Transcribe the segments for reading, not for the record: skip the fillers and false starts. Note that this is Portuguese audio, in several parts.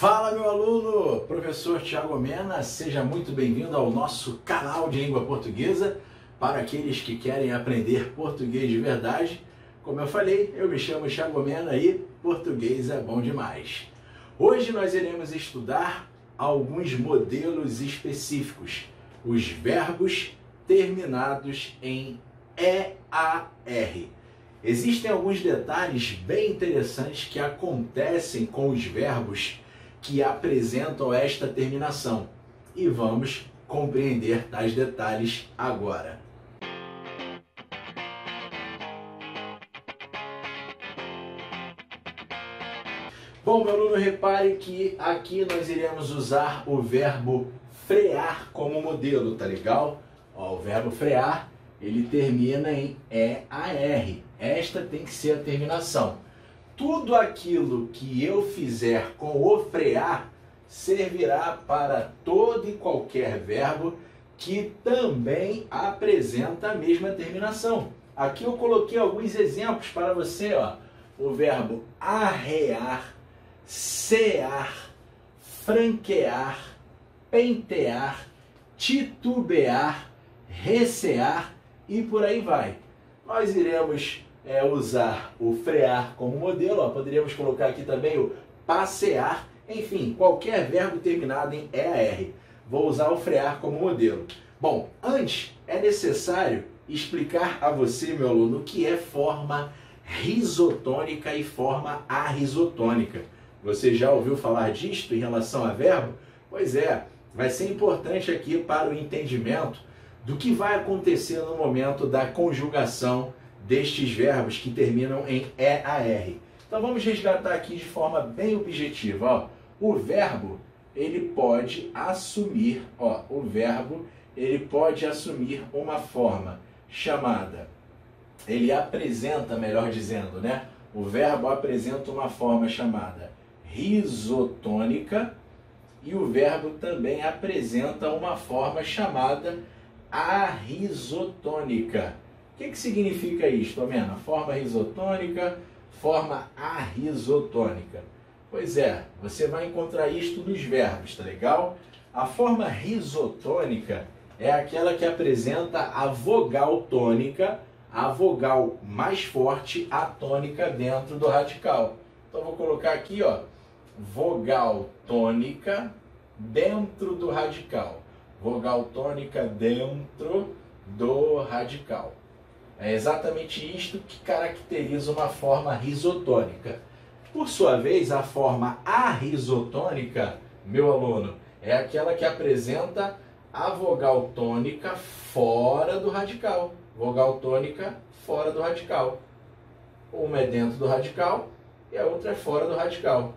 Fala, meu aluno! Professor Thiago Mena, seja muito bem-vindo ao nosso canal de língua portuguesa para aqueles que querem aprender português de verdade. Como eu falei, eu me chamo Thiago Mena e português é bom demais. Hoje nós iremos estudar alguns modelos específicos, os verbos terminados em EAR. Existem alguns detalhes bem interessantes que acontecem com os verbos que apresentam esta terminação. E vamos compreender tais detalhes agora. Bom, meu aluno, repare que aqui nós iremos usar o verbo frear como modelo, tá legal? Ó, o verbo frear, ele termina em EAR. Esta tem que ser a terminação. Tudo aquilo que eu fizer com o frear servirá para todo e qualquer verbo que também apresenta a mesma terminação. Aqui eu coloquei alguns exemplos para você, ó. O verbo arrear, cear, franquear, pentear, titubear, recear e por aí vai. Nós iremos usar o frear como modelo, ó. Poderíamos colocar aqui também o passear, enfim, qualquer verbo terminado em EAR. Vou usar o frear como modelo. Bom, antes é necessário explicar a você, meu aluno, o que é forma risotônica e forma arrisotônica. Você já ouviu falar disto em relação a verbo? Pois é, vai ser importante aqui para o entendimento do que vai acontecer no momento da conjugação destes verbos que terminam em EAR. Então vamos resgatar aqui de forma bem objetiva. Ó. O verbo, ele pode assumir, uma forma chamada, ele apresenta, melhor dizendo, né? O verbo apresenta uma forma chamada risotônica e o verbo também apresenta uma forma chamada arrisotônica. O que significa isto, Mena? Forma risotônica, forma arrisotônica. Pois é, você vai encontrar isto nos verbos, tá legal? A forma risotônica é aquela que apresenta a vogal tônica, a vogal mais forte, a tônica dentro do radical. Então vou colocar aqui, ó, vogal tônica dentro do radical. Vogal tônica dentro do radical. É exatamente isto que caracteriza uma forma risotônica. Por sua vez, a forma arrisotônica, meu aluno, é aquela que apresenta a vogal tônica fora do radical. Vogal tônica fora do radical. Uma é dentro do radical e a outra é fora do radical.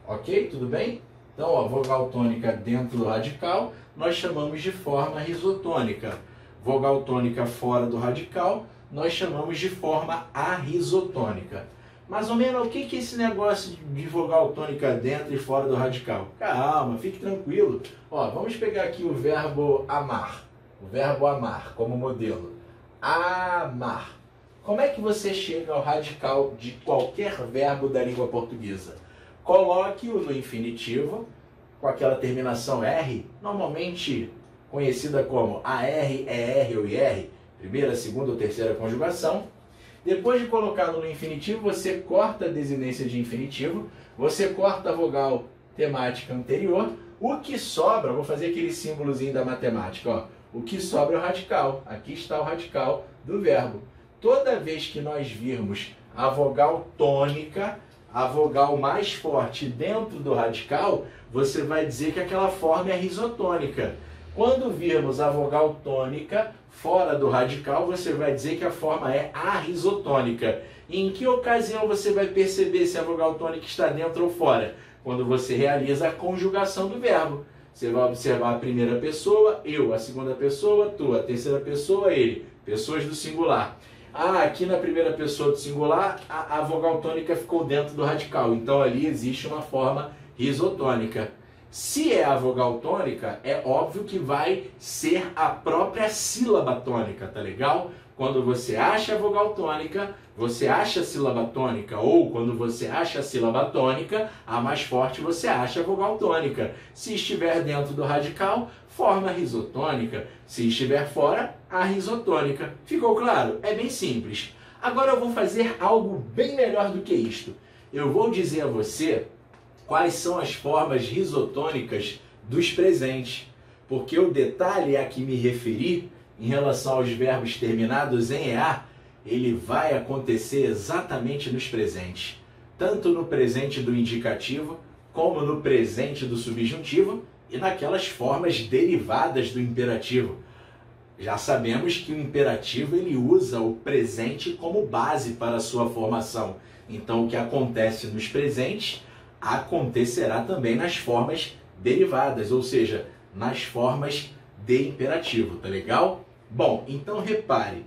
Ok? Tudo bem? Então, ó, vogal tônica dentro do radical, nós chamamos de forma risotônica. Vogal tônica fora do radical, nós chamamos de forma arrisotônica. Mais ou menos, o que é esse negócio de vogal tônica dentro e fora do radical? Calma, fique tranquilo. Ó, vamos pegar aqui o verbo amar. O verbo amar como modelo. Amar. Como é que você chega ao radical de qualquer verbo da língua portuguesa? Coloque-o no infinitivo, com aquela terminação R, normalmente conhecida como AR, ER ou IR, primeira, segunda ou terceira conjugação. Depois de colocá-lo no infinitivo, você corta a desinência de infinitivo, você corta a vogal temática anterior, o que sobra, vou fazer aquele símbolozinho da matemática, ó, o que sobra é o radical, aqui está o radical do verbo. Toda vez que nós virmos a vogal tônica, a vogal mais forte dentro do radical, você vai dizer que aquela forma é risotônica. Quando virmos a vogal tônica fora do radical, você vai dizer que a forma é arrisotônica. E em que ocasião você vai perceber se a vogal tônica está dentro ou fora? Quando você realiza a conjugação do verbo. Você vai observar a primeira pessoa, eu, a segunda pessoa, tu, a terceira pessoa, ele. Pessoas do singular. Ah, aqui na primeira pessoa do singular, a vogal tônica ficou dentro do radical. Então ali existe uma forma risotônica. Se é a vogal tônica, é óbvio que vai ser a própria sílaba tônica, tá legal? Quando você acha a vogal tônica, você acha a sílaba tônica, ou quando você acha a sílaba tônica, a mais forte você acha a vogal tônica. Se estiver dentro do radical, forma a risotônica. Se estiver fora, a risotônica. Ficou claro? É bem simples. Agora eu vou fazer algo bem melhor do que isto. Eu vou dizer a você quais são as formas risotônicas dos presentes, porque o detalhe a que me referi em relação aos verbos terminados em EA, ele vai acontecer exatamente nos presentes, tanto no presente do indicativo, como no presente do subjuntivo e naquelas formas derivadas do imperativo. Já sabemos que o imperativo ele usa o presente como base para a sua formação. Então, o que acontece nos presentes acontecerá também nas formas derivadas, ou seja, nas formas de imperativo, tá legal? Bom, então repare,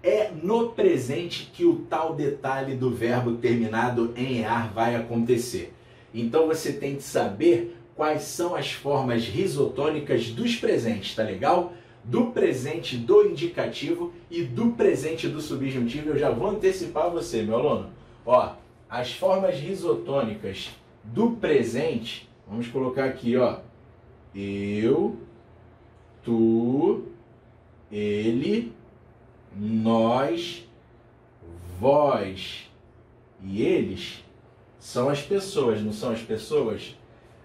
é no presente que o tal detalhe do verbo terminado em EAR vai acontecer. Então você tem que saber quais são as formas risotônicas dos presentes, tá legal? Do presente do indicativo e do presente do subjuntivo, eu já vou antecipar você, meu aluno. Ó, as formas risotônicas do presente, vamos colocar aqui, ó. Eu, tu, ele, nós, vós e eles são as pessoas, não são as pessoas?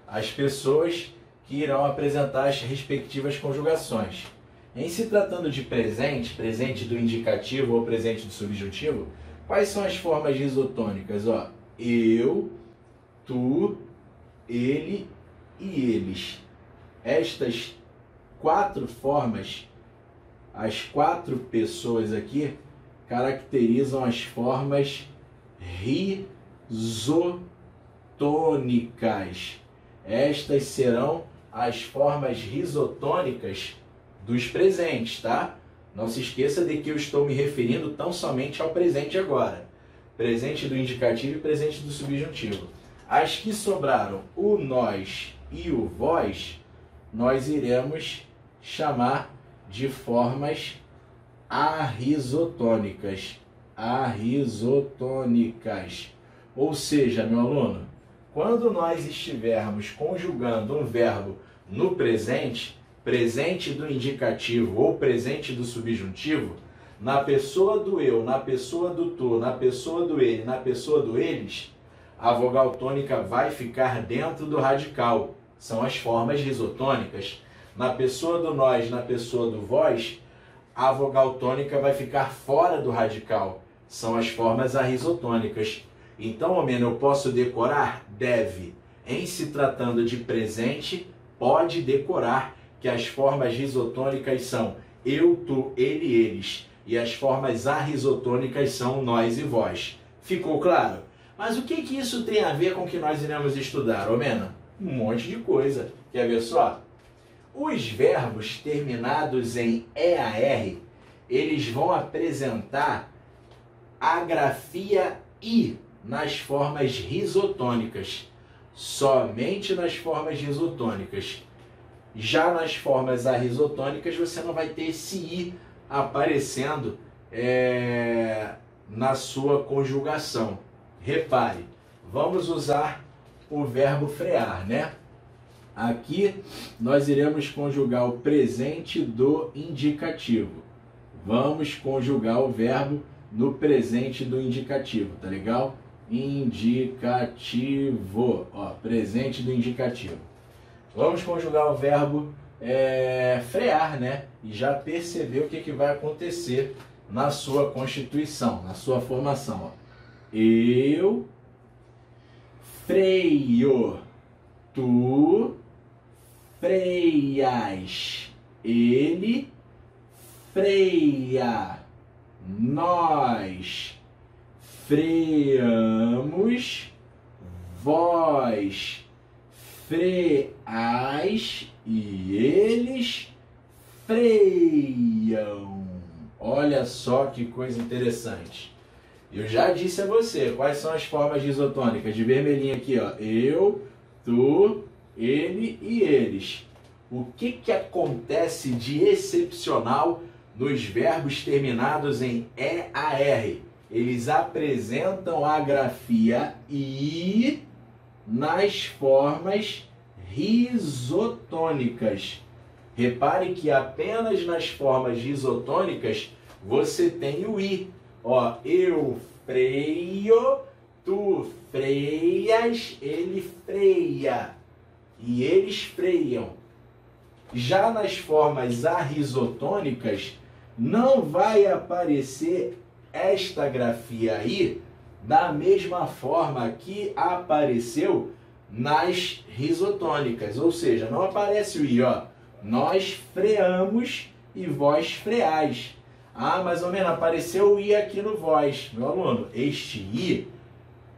As pessoas que irão apresentar as respectivas conjugações. Em se tratando de presente, presente do indicativo ou presente do subjuntivo, quais são as formas risotônicas? Ó, eu, tu, ele e eles. Estas 4 formas, as 4 pessoas aqui, caracterizam as formas risotônicas. Estas serão as formas risotônicas dos presentes, tá? Não se esqueça de que eu estou me referindo tão somente ao presente agora. Presente do indicativo e presente do subjuntivo. As que sobraram, o nós e o vós, nós iremos chamar de formas arrisotônicas. Arrisotônicas. Ou seja, meu aluno, quando nós estivermos conjugando um verbo no presente, presente do indicativo ou presente do subjuntivo, na pessoa do eu, na pessoa do tu, na pessoa do ele, na pessoa do eles, a vogal tônica vai ficar dentro do radical. São as formas risotônicas. Na pessoa do nós, na pessoa do vós, a vogal tônica vai ficar fora do radical. São as formas arrisotônicas. Então, homem, eu posso decorar? Deve. Em se tratando de presente, pode decorar que as formas risotônicas são eu, tu, ele e eles. E as formas arrisotônicas são nós e vós. Ficou claro? Mas o que isso tem a ver com o que nós iremos estudar, Omena? Um monte de coisa. Quer ver só? Os verbos terminados em EAR, eles vão apresentar a grafia I nas formas risotônicas. Somente nas formas risotônicas. Já nas formas arrisotônicas, você não vai ter esse I aparecendo na sua conjugação. Repare, vamos usar o verbo frear, né? Aqui nós iremos conjugar o presente do indicativo. Vamos conjugar o verbo no presente do indicativo, tá legal? Indicativo, ó, presente do indicativo. Vamos conjugar o verbo frear, né? E já perceber o que vai acontecer na sua constituição, na sua formação, ó. Eu freio, tu freias, ele freia, nós freamos, vós freais e eles freiam. Olha só que coisa interessante. Eu já disse a você quais são as formas risotônicas, de vermelhinho aqui, ó. Eu, tu, ele e eles. O que acontece de excepcional nos verbos terminados em EAR. Eles apresentam a grafia I nas formas risotônicas. Repare que apenas nas formas risotônicas você tem o I. Ó, eu freio, tu freias, ele freia. E eles freiam. Já nas formas arrisotônicas, não vai aparecer esta grafia aí da mesma forma que apareceu nas risotônicas. Ou seja, não aparece o I, ó. Nós freamos e vós freais. Ah, mais ou menos, apareceu o I aqui no vós. Meu aluno, este I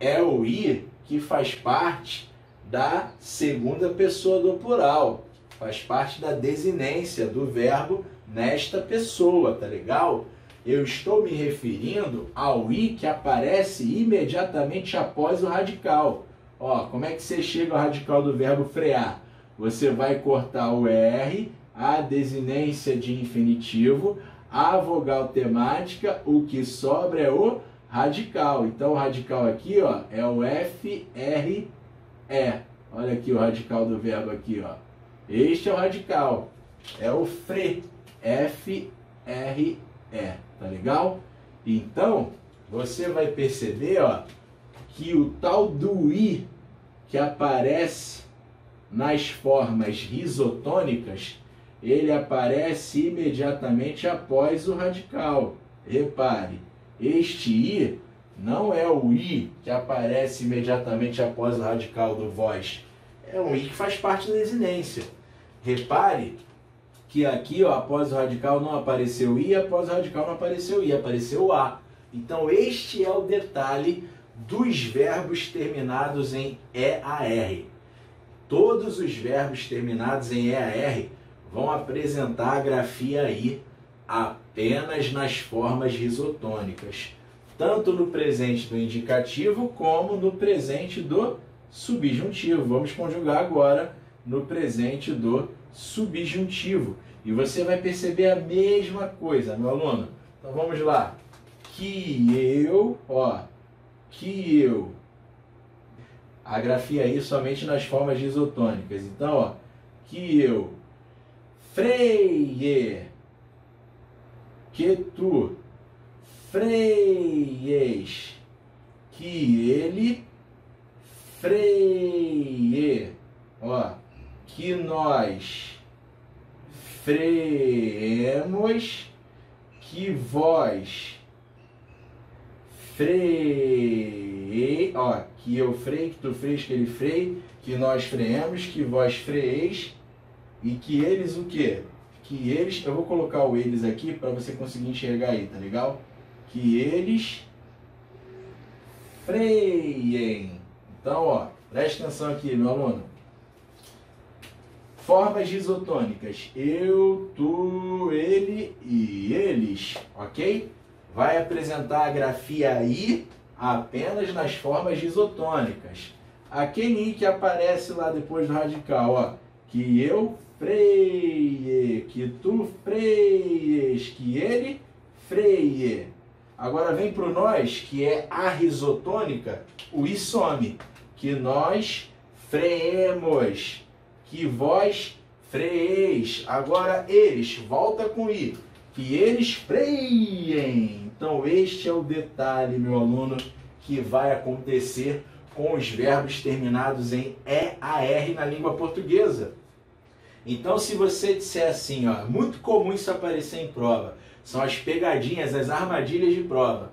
é o I que faz parte da segunda pessoa do plural. Faz parte da desinência do verbo nesta pessoa, tá legal? Eu estou me referindo ao I que aparece imediatamente após o radical. Ó, como é que você chega ao radical do verbo frear? Você vai cortar o R, a desinência de infinitivo, a vogal temática, o que sobra é o radical. Então o radical aqui, ó, é o FRE. Olha aqui o radical do verbo aqui, ó. Este é o radical. É o FRE. FRE. Tá legal? Então, você vai perceber, ó, que o tal do I que aparece nas formas risotônicas, ele aparece imediatamente após o radical. Repare, este I não é o I que aparece imediatamente após o radical do vós. É um I que faz parte da desinência. Repare que aqui, ó, após o radical não apareceu I, após o radical não apareceu I, apareceu A. Então este é o detalhe dos verbos terminados em EAR. Todos os verbos terminados em EAR vão apresentar a grafia I apenas nas formas risotônicas, tanto no presente do indicativo como no presente do subjuntivo. Vamos conjugar agora no presente do subjuntivo. E você vai perceber a mesma coisa, meu aluno. Então vamos lá. Que eu, ó, que eu. A grafia aí somente nas formas risotônicas. Então, ó, que eu freie, que tu freies, que ele freie, ó, que nós freemos, que vós freie, ó, que eu freie, que tu freies, que ele freie, que nós freemos, que vós freeis, e que eles o quê? Que eles, eu vou colocar o eles aqui para você conseguir enxergar aí, tá legal? Que eles freiem. Então, ó, presta atenção aqui, meu aluno. Formas risotônicas. Eu, tu, ele e eles, ok? Vai apresentar a grafia I apenas nas formas risotônicas. Aquele I que aparece lá depois do radical, ó. Que eu freie, que tu freies, que ele freie. Agora vem para o nós, que é a risotônica, o I some. Que nós freemos, que vós freeis. Agora eles, volta com I, que eles freiem. Então este é o detalhe, meu aluno, que vai acontecer com os verbos terminados em EAR na língua portuguesa. Então se você disser assim, ó, muito comum isso aparecer em prova, são as pegadinhas, as armadilhas de prova.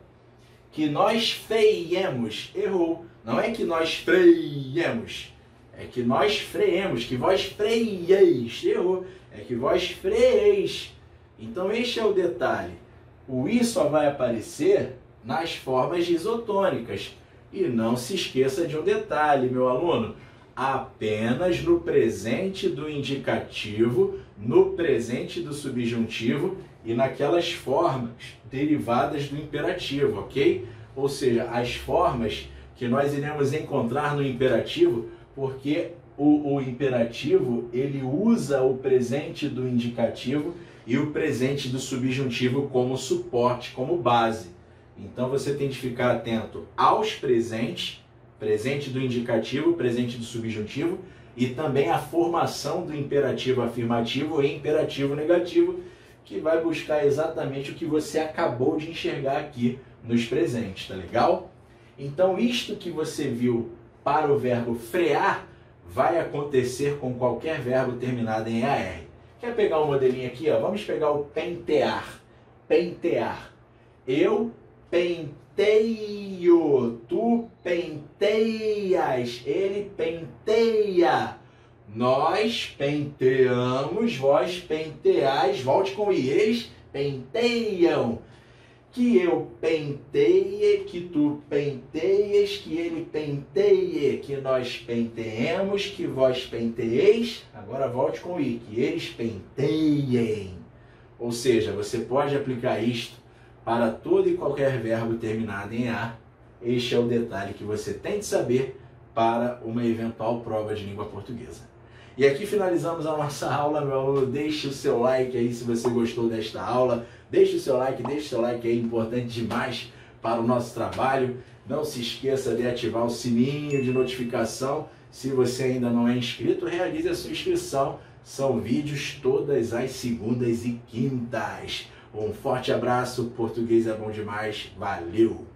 Que nós freiemos, errou. Não é que nós freiemos, é que nós freemos, que vós freieis, errou. É que vós freeis. Então este é o detalhe. O I só vai aparecer nas formas risotônicas. E não se esqueça de um detalhe, meu aluno. Apenas no presente do indicativo, no presente do subjuntivo e naquelas formas derivadas do imperativo, ok? Ou seja, as formas que nós iremos encontrar no imperativo, porque o imperativo ele usa o presente do indicativo e o presente do subjuntivo como suporte, como base. Então você tem de ficar atento aos presentes, presente do indicativo, presente do subjuntivo, e também a formação do imperativo afirmativo e imperativo negativo, que vai buscar exatamente o que você acabou de enxergar aqui nos presentes, tá legal? Então isto que você viu para o verbo frear vai acontecer com qualquer verbo terminado em AR. Quer pegar um modelinho aqui? Ó? Vamos pegar o pentear. Pentear. Eu penteio, tu penteias, ele penteia, nós penteamos, vós penteais, volte com i, eles penteiam, que eu penteie, que tu penteias, que ele penteie, que nós penteemos, que vós penteeis, agora volte com i, que eles penteiem. Ou seja, você pode aplicar isto para todo e qualquer verbo terminado em A. Este é o detalhe que você tem de saber para uma eventual prova de língua portuguesa. E aqui finalizamos a nossa aula, meu aluno. Deixe o seu like aí se você gostou desta aula. Deixe o seu like aí, importante demais para o nosso trabalho. Não se esqueça de ativar o sininho de notificação. Se você ainda não é inscrito, realize a sua inscrição. São vídeos todas as segundas e quintas. Um forte abraço, português é bom demais, valeu!